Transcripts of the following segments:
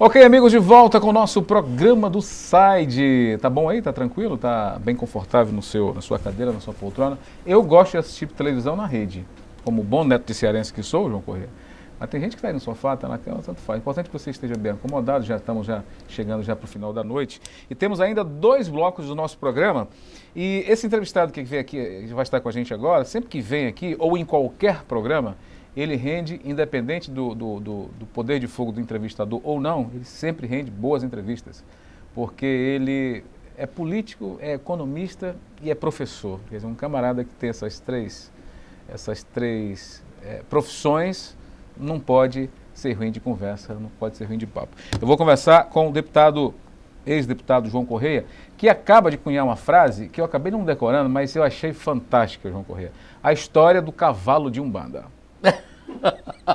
Ok, amigos, de volta com o nosso programa do Side. Tá bom aí? Tá tranquilo? Tá bem confortável na sua cadeira, na sua poltrona? Eu gosto de assistir televisão na rede, como bom neto de cearense que sou, João Corrêa. Mas tem gente que está aí no sofá, está na cama, tanto faz. Importante que você esteja bem acomodado, já estamos chegando para o final da noite. E temos ainda 2 blocos do nosso programa. E esse entrevistado que vem aqui, que vai estar com a gente agora, sempre que vem aqui, ou em qualquer programa, ele rende, independente do poder de fogo do entrevistador ou não, ele sempre rende boas entrevistas. Porque ele é político, é economista e é professor. Quer dizer, um camarada que tem essas três profissões não pode ser ruim de conversa, não pode ser ruim de papo. Eu vou conversar com o ex-deputado João Corrêa, que acaba de cunhar uma frase que eu acabei não decorando, mas eu achei fantástica, João Corrêa. A história do cavalo de Umbanda.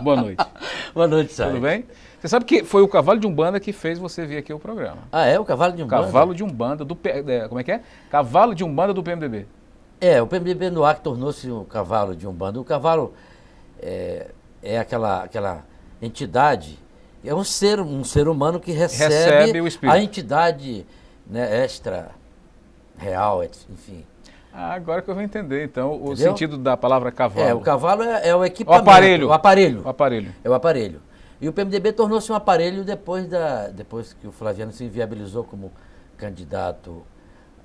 Boa noite. Boa noite, Sérgio. Tudo bem? Você sabe que foi o cavalo de Umbanda que fez você vir aqui ao programa. Ah, é? O cavalo de Umbanda? Cavalo de Umbanda como é que é? Cavalo de Umbanda do PMDB. É, o PMDB no ar tornou-se um cavalo de Umbanda. O cavalo é aquela entidade, é um ser humano que recebe o espírito. A entidade, né, extra real, enfim. Ah, agora que eu vou entender, então, o Entendeu? sentido da palavra cavalo. O cavalo é o equipamento. O aparelho. O aparelho. É o aparelho. E o PMDB tornou-se um aparelho depois que o Flaviano se inviabilizou como candidato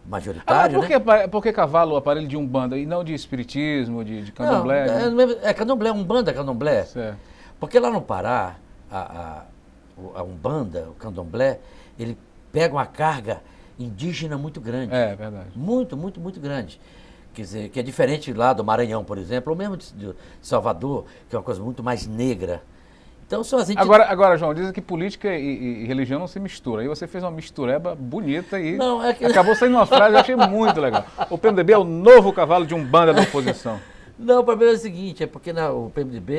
majoritário. Por que cavalo, o aparelho de Umbanda, e não de espiritismo, de candomblé? É candomblé, Umbanda, candomblé. Certo. Porque lá no Pará, a Umbanda, o candomblé, ele pega uma carga indígena muito grande. É verdade. Muito, muito, muito grande. Quer dizer, que é diferente lá do Maranhão, por exemplo, ou mesmo de Salvador, que é uma coisa muito mais negra. Então são as entidades... Agora, João, dizem que política e religião não se misturam. Aí você fez uma mistureba bonita e acabou saindo uma frase que eu achei muito legal. O PMDB é o novo cavalo de Umbanda da oposição. Não, o problema é o seguinte, é porque o PMDB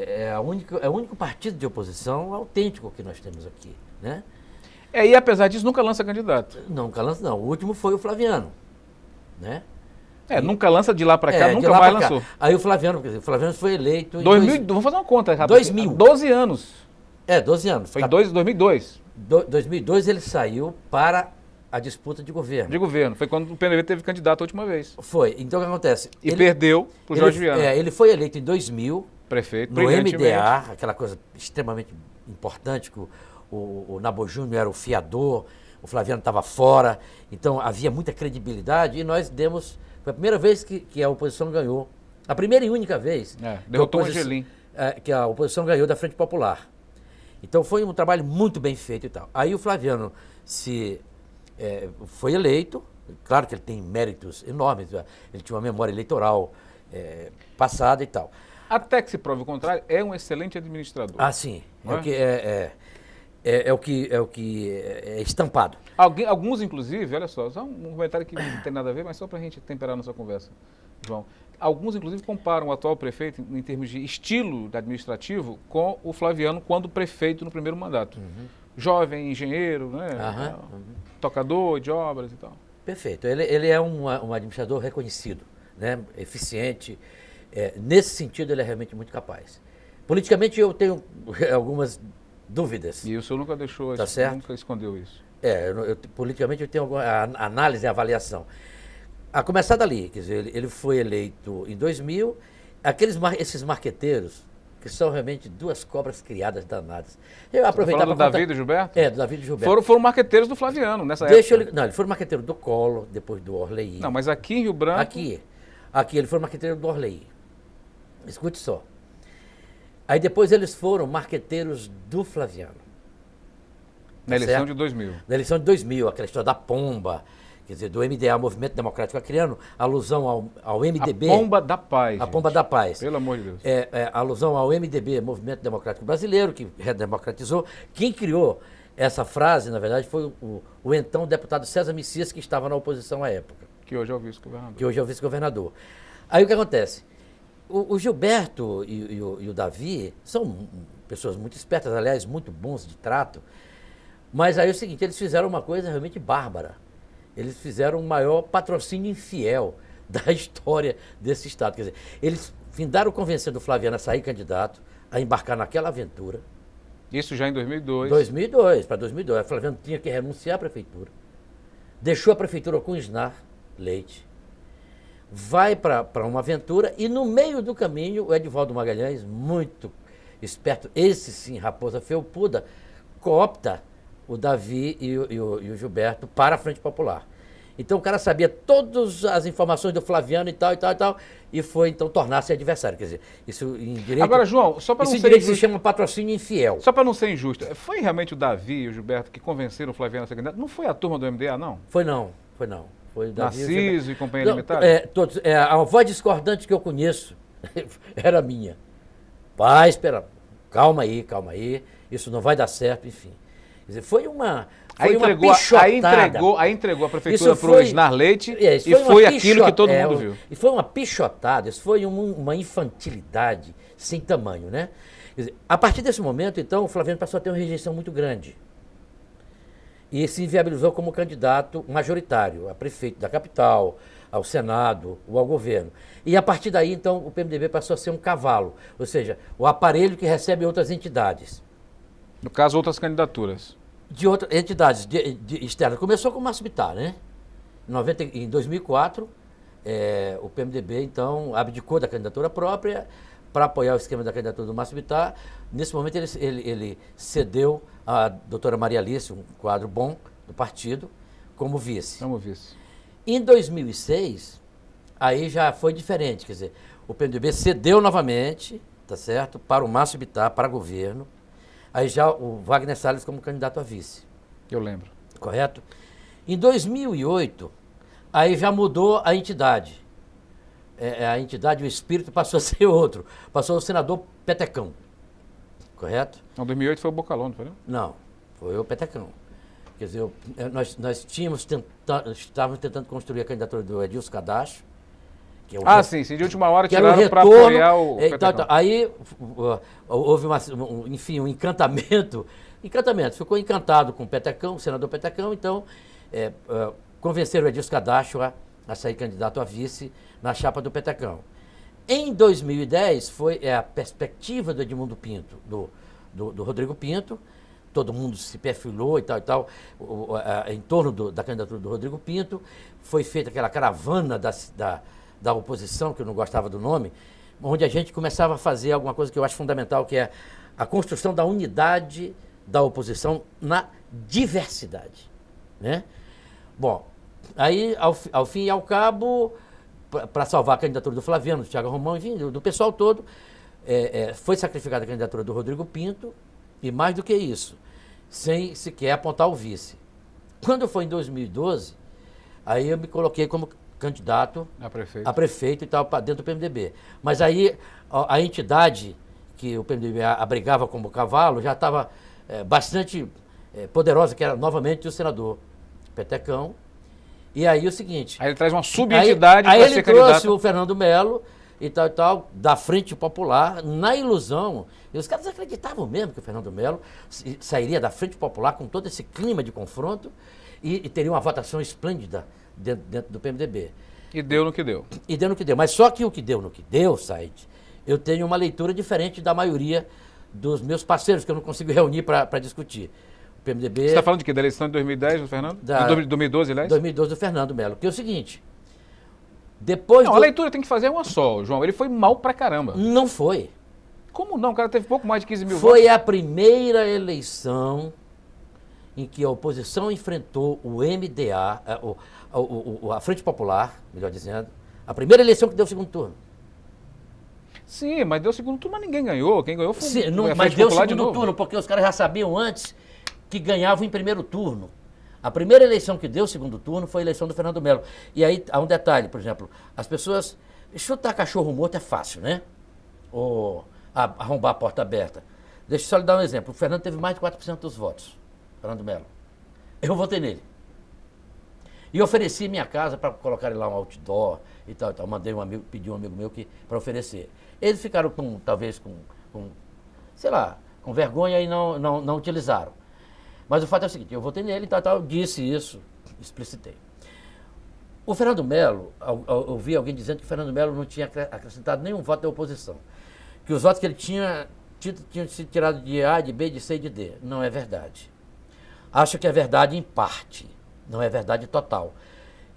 é o único partido de oposição autêntico que nós temos aqui, né? E apesar disso, nunca lança candidato. Nunca lança, não. O último foi o Flaviano, né? Nunca lança de lá para cá, nunca mais lançou. Aí o Flaviano foi eleito em... Vamos fazer uma conta rápida. 2000. 12 anos. 12 anos. Foi em 2002. 2002 ele saiu para a disputa de governo. De governo. Foi quando o PMDB teve candidato a última vez. Foi. Então o que acontece? Ele perdeu para o Jorge Viana. Ele foi eleito em 2000. Prefeito, no MDA, aquela coisa extremamente importante que o Nabo Júnior era o fiador, o Flaviano estava fora, então havia muita credibilidade e nós demos... Foi a primeira vez que a oposição ganhou. A primeira e única vez. Derrotou o Angelim. Que a oposição ganhou da Frente Popular. Então foi um trabalho muito bem feito e tal. Aí o Flaviano foi eleito, claro que ele tem méritos enormes, ele tinha uma memória eleitoral passada e tal. Até que se prove o contrário, é um excelente administrador. Ah, sim. É o que é estampado. Alguns, inclusive, olha só um comentário que não tem nada a ver, mas só para a gente temperar nossa conversa, João. Alguns, inclusive, comparam o atual prefeito, em termos de estilo administrativo, com o Flaviano quando prefeito no primeiro mandato. Uhum. Jovem, engenheiro, né? Tocador de obras e tal. Perfeito. Ele é um administrador reconhecido, né? Eficiente. Nesse sentido, ele é realmente muito capaz. Politicamente, eu tenho algumas dúvidas. E o senhor nunca deixou, tá certo? Nunca escondeu isso. Politicamente eu tenho alguma análise e avaliação. A começar dali, quer dizer, ele foi eleito em 2000, esses marqueteiros, que são realmente 2 cobras criadas danadas. Eu aproveitar do Davi e do Gilberto? Do Davi e do Gilberto. Foram marqueteiros do Flaviano nessa época. Não, ele foi marqueteiro do Collor, depois do Orley. Não, mas aqui em Rio Branco... Aqui ele foi marqueteiro do Orley. Escute só. Aí depois eles foram marqueteiros do Flaviano. Na eleição de 2000. Na eleição de 2000, aquela história da pomba, quer dizer, do MDA, Movimento Democrático Acreano, alusão ao MDB. A pomba da paz. A pomba da paz. Pelo amor de Deus. Alusão ao MDB, Movimento Democrático Brasileiro, que redemocratizou. Quem criou essa frase, na verdade, foi o então deputado César Messias, que estava na oposição à época. Que hoje é o vice-governador. Aí o que acontece? O Gilberto e o Davi são pessoas muito espertas, aliás, muito bons de trato, mas aí é o seguinte, eles fizeram uma coisa realmente bárbara. Eles fizeram o maior patrocínio infiel da história desse Estado. Quer dizer, eles findaram convencendo o Flaviano a sair candidato, a embarcar naquela aventura, Isso já em 2002. 2002, para 2002. A Flaviano tinha que renunciar à prefeitura. Deixou a prefeitura com Isnar Leite. Vai para uma aventura e no meio do caminho o Edivaldo Magalhães, muito esperto, esse sim, raposa felpuda, coopta o Davi e o Gilberto para a Frente Popular. Então o cara sabia todas as informações do Flaviano e tal, e foi então tornar-se adversário. Quer dizer, isso em direito. Agora, João, só para não isso em ser direito se injusto, chama patrocínio infiel. só para não ser injusto, foi realmente o Davi e o Gilberto que convenceram o Flaviano a ser candidato? Não foi a turma do MDA, não? Foi não. Foi o Davi Narciso e companhia Não, limitada? todos, a voz discordante que eu conheço era minha. Vai esperar. Calma aí, isso não vai dar certo, enfim. Quer dizer, foi uma pichotada. Aí entregou a prefeitura para o Isnar Leite e foi aquilo que todo mundo viu. E foi uma pichotada, isso foi uma infantilidade sem tamanho, né? Quer dizer, a partir desse momento, então, o Flaviano passou a ter uma rejeição muito grande. E se inviabilizou como candidato majoritário a prefeito da capital, ao Senado ou ao governo. E a partir daí, então, o PMDB passou a ser um cavalo, ou seja, o aparelho que recebe outras entidades. No caso, outras candidaturas. De outras entidades externas. Começou com o Márcio Bittar, né? Em 2004, o PMDB, então, abdicou da candidatura própria para apoiar o esquema da candidatura do Márcio Bittar. Nesse momento, ele cedeu à doutora Maria Alice, um quadro bom do partido, como vice. Como vice. Em 2006, aí já foi diferente, quer dizer, o PMDB cedeu novamente, tá certo, para o Márcio Bittar, para governo, aí já o Wagner Salles como candidato a vice. Eu lembro. Correto? Em 2008, aí já mudou a entidade. A entidade, o espírito passou a ser outro, passou o senador Petecão, correto? Não, 2008 foi o Bocalão, não foi? Não, foi o Petecão. Quer dizer, nós estávamos tentando construir a candidatura do Edilson Cadacho. Que é sim, de última hora tiraram para apoiar o Petecão. Aí houve um encantamento. Ficou encantado com o Petecão, o senador Petecão, então convenceram o Edilson Cadacho a sair candidato a vice na chapa do Petecão. Em 2010, foi a perspectiva do Edmundo Pinto, do Rodrigo Pinto. Todo mundo se perfilou e tal, em torno da candidatura do Rodrigo Pinto. Foi feita aquela caravana da oposição, que eu não gostava do nome, onde a gente começava a fazer alguma coisa que eu acho fundamental, que é a construção da unidade da oposição na diversidade, né? Bom, aí, ao fim e ao cabo, para salvar a candidatura do Flaviano, do Thiago Romão, enfim, do pessoal todo, foi sacrificada a candidatura do Rodrigo Pinto, e mais do que isso, sem sequer apontar o vice. Quando foi em 2012, aí eu me coloquei como candidato a prefeito e tal, para dentro do PMDB. Mas aí a entidade que o PMDB abrigava como cavalo já estava bastante poderosa, que era novamente o senador Petecão. E aí o seguinte... Aí ele traz uma subentidade para ser candidato. Aí ele trouxe o Fernando Melo e tal, da Frente Popular, na ilusão. E os caras acreditavam mesmo que o Fernando Melo sairia da Frente Popular com todo esse clima de confronto e teria uma votação esplêndida dentro do PMDB. E deu no que deu. Mas só que o que deu no que deu, Said, eu tenho uma leitura diferente da maioria dos meus parceiros, que eu não consigo reunir para discutir. O PMDB... Você está falando de quê? Da eleição de 2010 do Fernando? De 2012, aliás? 2012 do Fernando Melo. Que é o seguinte... Depois a leitura tem que fazer uma só, João. Ele foi mal pra caramba. Não foi. Como não? O cara teve pouco mais de 15 mil votos. Foi votos. a primeira eleição em que a oposição enfrentou o MDA, a Frente Popular, melhor dizendo, a primeira eleição que deu o segundo turno. Sim, mas deu o segundo turno, mas ninguém ganhou. Quem ganhou foi a Frente mas deu o segundo turno, porque os caras já sabiam antes que ganhavam em primeiro turno. A primeira eleição que deu o segundo turno foi a eleição do Fernando Melo. E aí há um detalhe, por exemplo, as pessoas... Chutar cachorro morto é fácil, né? Ou arrombar a porta aberta. Deixa eu só lhe dar um exemplo. O Fernando teve mais de 4% dos votos, Fernando Melo. Eu votei nele. E ofereci minha casa para colocar lá um outdoor e tal. Mandei pedi um amigo meu para oferecer. Eles ficaram talvez com vergonha e não utilizaram. Mas o fato é o seguinte, eu votei nele e tal, disse isso, explicitei. O Fernando Melo, ouvi alguém dizendo que o Fernando Melo não tinha acrescentado nenhum voto da oposição. Que os votos que ele tinha tinham sido tirados de A, de B, de C e de D. Não é verdade. Acho que é verdade em parte, não é verdade total.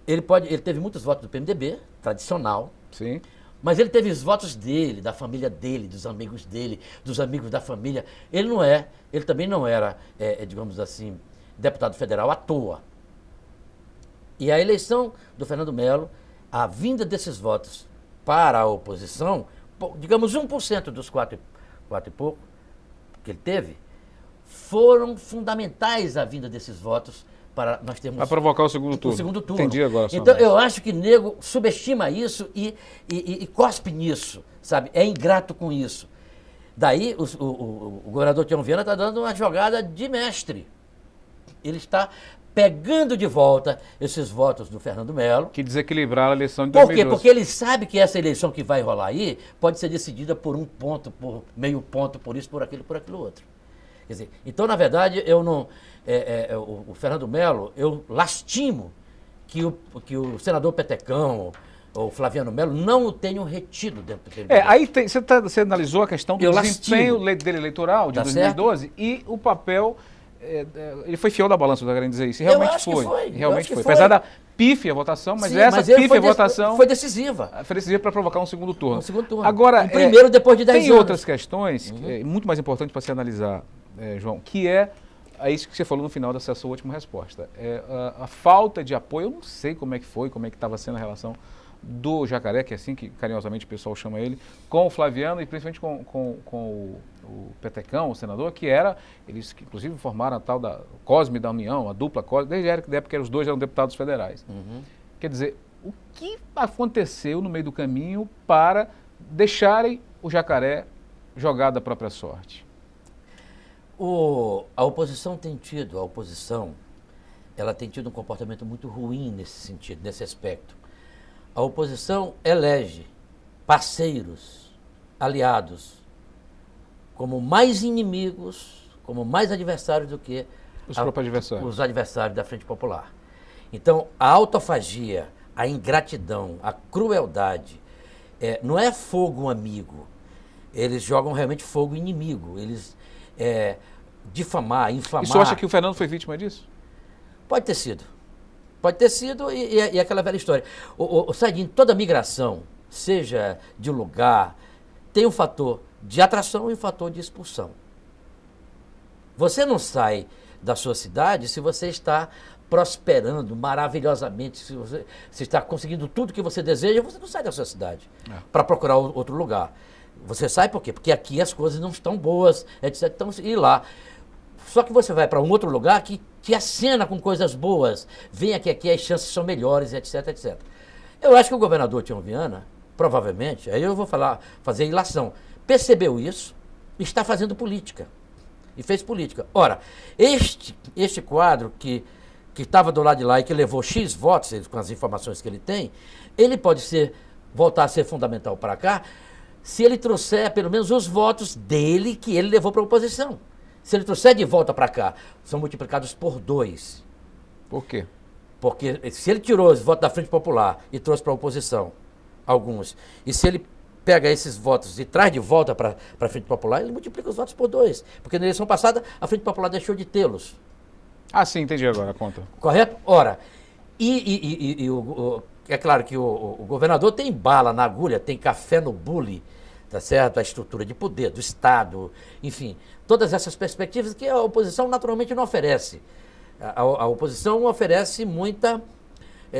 Ele teve muitos votos do PMDB, tradicional, Sim. mas ele teve os votos dele, da família dele, dos amigos da família. Ele também não era, digamos assim, deputado federal à toa. E a eleição do Fernando Melo, a vinda desses votos para a oposição, digamos 1% dos 4 e pouco que ele teve, foram fundamentais a vinda desses votos para nós termos... Para provocar o segundo turno. O segundo turno. Entendi agora. Então, eu acho que nego subestima isso e cospe nisso, sabe? É ingrato com isso. Daí, o governador Tião Viana está dando uma jogada de mestre. Ele está pegando de volta esses votos do Fernando Melo. Que desequilibraram a eleição de Por quê? 2012. Porque ele sabe que essa eleição que vai rolar aí pode ser decidida por 1 ponto, por meio ponto, por isso, por aquilo outro. Quer dizer, então, na verdade, eu não... o Fernando Melo, eu lastimo que o senador Petecão ou Flaviano Melo não o tenham retido dentro do PMDB. Aí você analisou a questão do desempenho dele eleitoral de Tá 2012 certo? E o papel... ele foi fiel da balança, eu querendo dizer isso. Realmente foi. Realmente foi. Apesar da pífia votação, mas sim, essa pífia votação foi decisiva. Foi decisiva para provocar um segundo turno. Um segundo turno. Agora, primeiro depois de 10 anos. Tem outras questões muito mais importantes para se analisar, João, que é isso que você falou no final dessa sua última resposta. A falta de apoio, eu não sei como é que foi, como é que estava sendo a relação do Jacaré, que é assim que carinhosamente o pessoal chama ele, com o Flaviano e principalmente com o Petecão, o senador, eles que inclusive formaram a tal da Cosme da União, a dupla Cosme, desde a época que os dois eram deputados federais. Quer dizer, o que aconteceu no meio do caminho para deixarem o Jacaré jogar da própria sorte? A oposição ela tem tido um comportamento muito ruim nesse sentido, nesse aspecto. A oposição elege parceiros, aliados, como mais inimigos, como mais adversários do que os adversários da Frente Popular. Então, a autofagia, a ingratidão, a crueldade, não é fogo amigo. Eles jogam realmente fogo inimigo. Eles difamar, infamar... E você acha que o Fernando foi vítima disso? Pode ter sido. Pode ter sido e aquela velha história. Sabe, em toda migração, seja de lugar, tem um fator de atração e um fator de expulsão. Você não sai da sua cidade se você está prosperando maravilhosamente, se você está conseguindo tudo que você deseja, você não sai da sua cidade para procurar outro lugar. Você sai por quê? Porque aqui as coisas não estão boas, etc. Então, ir lá. Só que você vai para um outro lugar que te acena com coisas boas. Vem aqui as chances são melhores, etc, etc. Eu acho que o governador Tião Viana, provavelmente, aí eu vou fazer ilação, percebeu isso e está fazendo política. E fez política. Ora, este quadro que estava do lado de lá e que levou X votos, com as informações que ele tem, ele pode voltar a ser fundamental para cá, se ele trouxer pelo menos os votos dele que ele levou para a oposição. Se ele trouxer de volta para cá, são multiplicados por 2. Por quê? Porque se ele tirou os votos da Frente Popular e trouxe para a oposição, alguns, e se ele pega esses votos e traz de volta para a Frente Popular, ele multiplica os votos por 2. Porque na eleição passada, a Frente Popular deixou de tê-los. Ah, sim, entendi agora a conta. Correto? Ora, é claro que o governador tem bala na agulha, tem café no bule, tá certo? A estrutura de poder do Estado, enfim, todas essas perspectivas que a oposição naturalmente não oferece. A oposição oferece muita,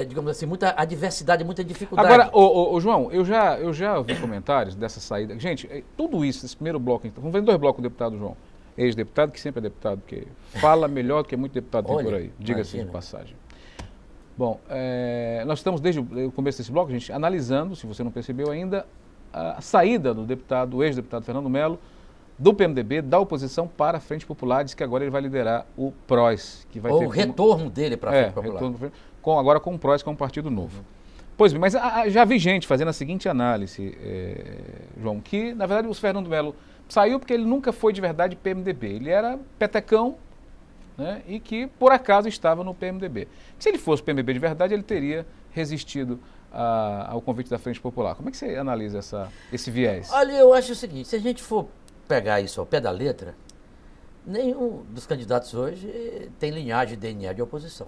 digamos assim, muita adversidade, muita dificuldade. Agora, João, eu já ouvi comentários dessa saída. Gente, tudo isso, esse primeiro bloco, então, vamos ver 2 blocos do deputado João. Ex-deputado, que sempre é deputado, que fala melhor do que muito deputado tem por aí, diga-se de passagem. Bom, nós estamos desde o começo desse bloco, gente, analisando, se você não percebeu ainda, a saída do ex-deputado Fernando Melo, do PMDB, da oposição para a Frente Popular, diz que agora ele vai liderar o PROS. Que vai ter o retorno dele para a Frente Popular. Agora com o PROS, que é um partido novo. Pois bem, mas já vi gente fazendo a seguinte análise, João, que na verdade o Fernando Melo saiu porque ele nunca foi de verdade PMDB. Ele era petecão, né, e que por acaso estava no PMDB. Se ele fosse PMDB de verdade, ele teria resistido ao convite da Frente Popular. Como é que você analisa esse viés? Olha, eu acho o seguinte, se a gente for pegar isso ao pé da letra, nenhum dos candidatos hoje tem linhagem de DNA de oposição.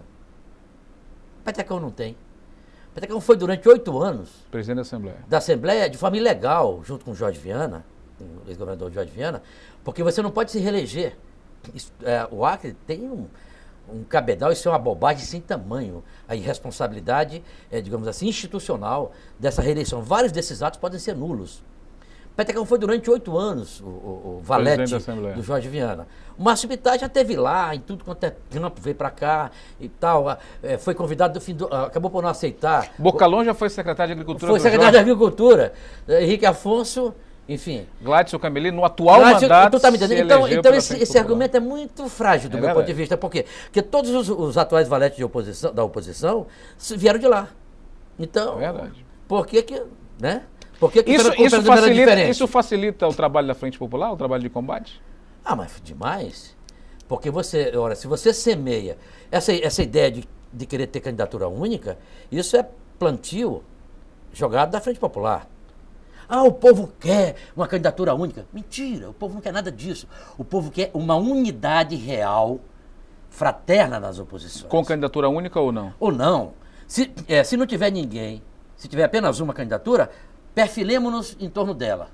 Petecão não tem. Petecão foi durante 8 anos Presidente da Assembleia. Da Assembleia de forma ilegal, junto com o Jorge Viana, o ex-governador Jorge Viana, porque você não pode se reeleger. O Acre tem um cabedal, isso é uma bobagem sem tamanho. A irresponsabilidade, digamos assim, institucional dessa reeleição. Vários desses atos podem ser nulos. Petecão foi durante 8 anos o valete do Jorge Viana. O Márcio Bittar já esteve lá, em tudo quanto é campo, veio para cá e tal. Foi convidado do fim do. Acabou por não aceitar. Bocalon já foi secretário de Agricultura. Foi secretário de Agricultura. Henrique Afonso, enfim. Gladson Cameli, no atual mandato. Tu tá me entendendo? Então esse argumento é muito frágil do meu ponto de vista. Por quê? Porque todos os atuais valetes da oposição vieram de lá. Então. É verdade. Por que que. Né? Porque isso facilita o trabalho da Frente Popular, o trabalho de combate? Ah, mas demais. Porque ora, se você semeia essa ideia de querer ter candidatura única, isso é plantio jogado da Frente Popular. Ah, o povo quer uma candidatura única. Mentira, o povo não quer nada disso. O povo quer uma unidade real, fraterna nas oposições. Com candidatura única ou não? Ou não. Se não tiver ninguém, se tiver apenas uma candidatura, perfilemos-nos em torno dela.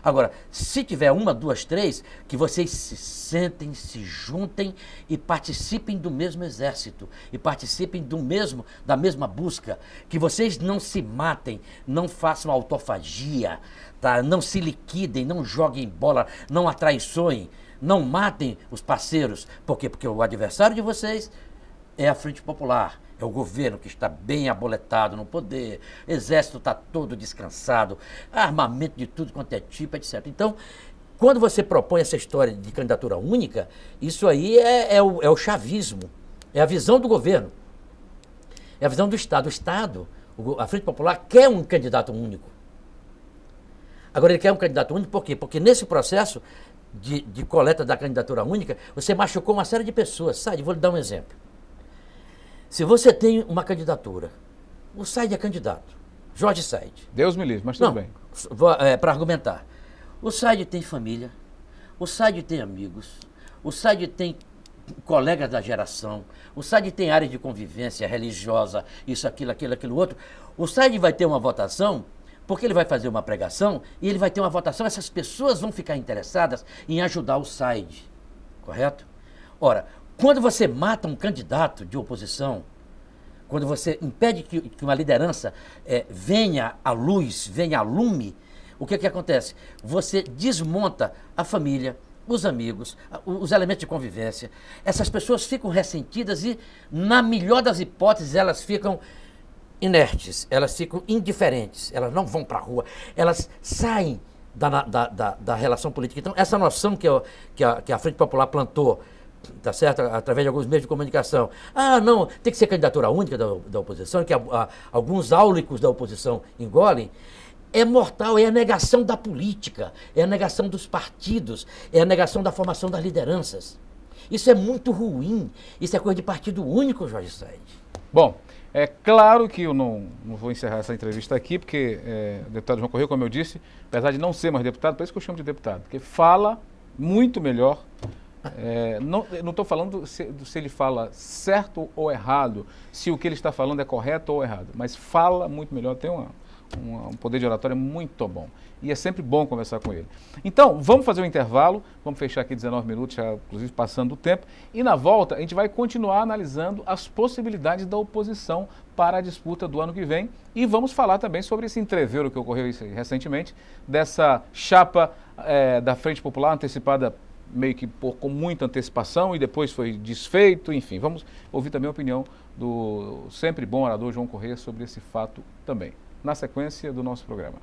Agora, se tiver 1, 2, 3, que vocês se sentem, se juntem e participem do mesmo exército, e participem da mesma busca, que vocês não se matem, não façam autofagia, tá? Não se liquidem, não joguem bola, não atraiçoem, não matem os parceiros. Por quê? Porque o adversário de vocês é a Frente Popular. É o governo que está bem aboletado no poder, o exército está todo descansado, armamento de tudo quanto é tipo, etc. Então, quando você propõe essa história de candidatura única, isso aí é o chavismo, é a visão do governo, é a visão do Estado. O Estado, a Frente Popular quer um candidato único. Agora, ele quer um candidato único por quê? Porque nesse processo de coleta da candidatura única, você machucou uma série de pessoas. Sabe, vou lhe dar um exemplo. Se você tem uma candidatura, o Said é candidato, Jorge Said. Deus me livre, mas tudo bem. Para argumentar. O Said tem família, o Said tem amigos, o Said tem colegas da geração, o Said tem área de convivência religiosa, isso, aquilo, outro. O Said vai ter uma votação, porque ele vai fazer uma pregação, e ele vai ter uma votação, essas pessoas vão ficar interessadas em ajudar o Said, correto? Ora, quando você mata um candidato de oposição, quando você impede que uma liderança venha à luz, venha a lume, o que acontece? Você desmonta a família, os amigos, os elementos de convivência. Essas pessoas ficam ressentidas e, na melhor das hipóteses, elas ficam inertes, elas ficam indiferentes, elas não vão para a rua, elas saem da relação política. Então, essa noção que a Frente Popular plantou, tá certo? Através de alguns meios de comunicação. Ah, não, tem que ser candidatura única da oposição, que alguns áulicos da oposição engolem. É mortal, é a negação da política, é a negação dos partidos, é a negação da formação das lideranças. Isso é muito ruim, isso é coisa de partido único, Jorge Said. Bom, é claro que eu não vou encerrar essa entrevista aqui, porque o deputado João Correia, como eu disse, apesar de não ser mais deputado, por isso que eu chamo de deputado, porque fala muito melhor. Não estou falando se ele fala certo ou errado, se o que ele está falando é correto ou errado, mas fala muito melhor, tem um poder de oratória muito bom. E é sempre bom conversar com ele. Então, vamos fazer um intervalo, vamos fechar aqui 19 minutos, já inclusive passando o tempo, e na volta a gente vai continuar analisando as possibilidades da oposição para a disputa do ano que vem e vamos falar também sobre esse entreveiro que ocorreu recentemente, dessa chapa da Frente Popular antecipada meio que com muita antecipação e depois foi desfeito, enfim. Vamos ouvir também a opinião do sempre bom orador João Correia sobre esse fato também, na sequência do nosso programa.